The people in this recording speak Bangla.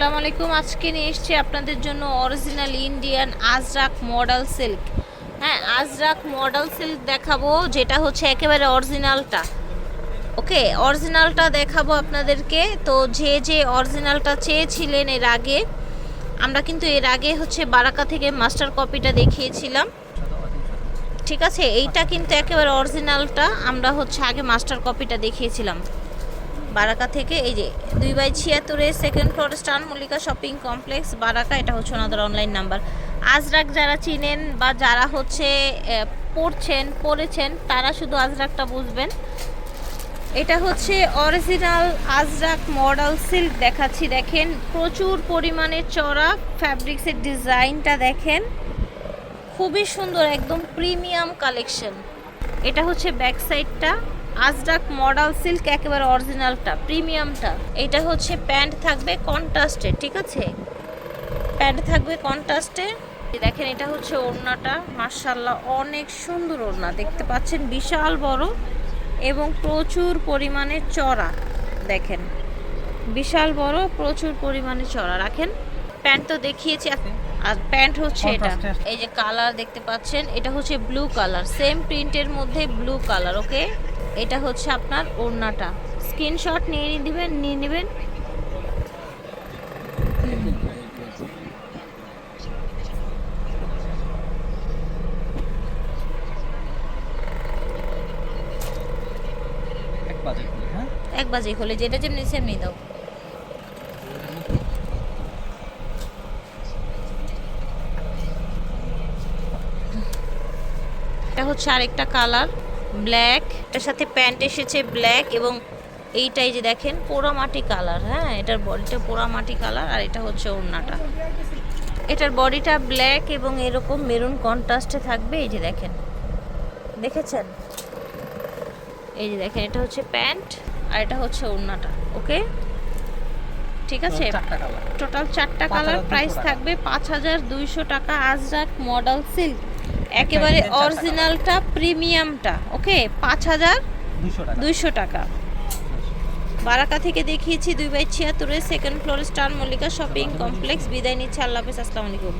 আসসালামু আলাইকুম। আজকে নিয়ে এসেছি আপনাদের জন্য original Indian Ajrak model silk. হ্যাঁ, আজরাক মডেল সিল্ক দেখাবো, যেটা হচ্ছে একেবারে অরিজিনালটা। ওকে, অরিজিনালটা দেখাবো আপনাদেরকে। তো যে অরিজিনালটা চেয়েছিলেন এর আগে, আমরা কিন্তু এর আগে হচ্ছে বারাকা থেকে মাস্টার কপিটা দেখিয়েছিলাম। ঠিক আছে, এইটা কিন্তু একেবারে অরিজিনালটা। আমরা হচ্ছে আগে মাস্টার কপিটা দেখিয়েছিলাম বারাকা থেকে। এই যে 2/76 second floor star Mallika shopping complex বারাকা। এটা হচ্ছে ওনাদের অনলাইন নাম্বার। আজরাক যারা চিনেন বা যারা হচ্ছে পড়েছেন তারা শুধু আজরাকটা বুঝবেন। এটা হচ্ছে অরিজিনাল আজরাক মডেল সিল্ক দেখাচ্ছি। দেখেন প্রচুর পরিমাণে চড়া, ফ্যাব্রিক্সের ডিজাইনটা দেখেন খুবই সুন্দর, একদম প্রিমিয়াম কালেকশন। এটা হচ্ছে ব্যাক সাইডটা, আজরাক মডেল সিল্ক একেবারে অরিজিনালটা, প্রিমিয়ামটা। এটা হচ্ছে প্যান্ট থাকবে কন্ট্রাস্টে, ঠিক আছে, প্যান্ট থাকবে কন্ট্রাস্টে। দেখেন এটা হচ্ছে ওড়নাটা, মাশাআল্লাহ অনেক সুন্দর ওড়না, দেখতে পাচ্ছেন বিশাল বড় এবং প্রচুর পরিমাণে চড়া। দেখেন বিশাল বড়, প্রচুর পরিমাণে চড়া। রাখেন, প্যান্ট তো দেখিয়েছি, আর প্যান্ট হচ্ছে এটা। এই যে কালার দেখতে পাচ্ছেন, এটা হচ্ছে ব্লু কালার, সেম প্রিন্টের মধ্যে ব্লু কালার। ওকে, এটা হচ্ছে আপনার ওড়নাটা। স্ক্রিনশট নিয়ে নেবেন। এক বাজে খোলে, যেটা যেমনি সেমনি দাও। এটা হচ্ছে আরেকটা কালার, ব্ল্যাক। এটার সাথে প্যান্ট এসেছে ব্ল্যাক, এবং এইটাই যে দেখেন পোড়ামাটি কালার। হ্যাঁ, এটার বডিটা পোড়ামাটি কালার, আর এটা হচ্ছে ওড়নাটা। এটার বডিটা ব্ল্যাক এবং এরকম মেরুন কন্ট্রাস্টে থাকবে। এই যে দেখেন, দেখেছেন, এই যে দেখেন, এটা হচ্ছে প্যান্ট আর এটা হচ্ছে ওড়নাটা। ওকে, ঠিক আছে, টোটাল 4টা কালার। প্রাইস থাকবে 5200 টাকা। আজরাক মডেল সিল্ক একেবারে অরিজিনালটা, প্রিমিয়ামটা। ওকে, 5200 টাকা। বারাকা থেকে দেখিয়েছি 2/76 second floor star Mallika shopping complex. বিদায় নিচ্ছে, আল্লাহ হাফেজ, আসসালামু আলাইকুম।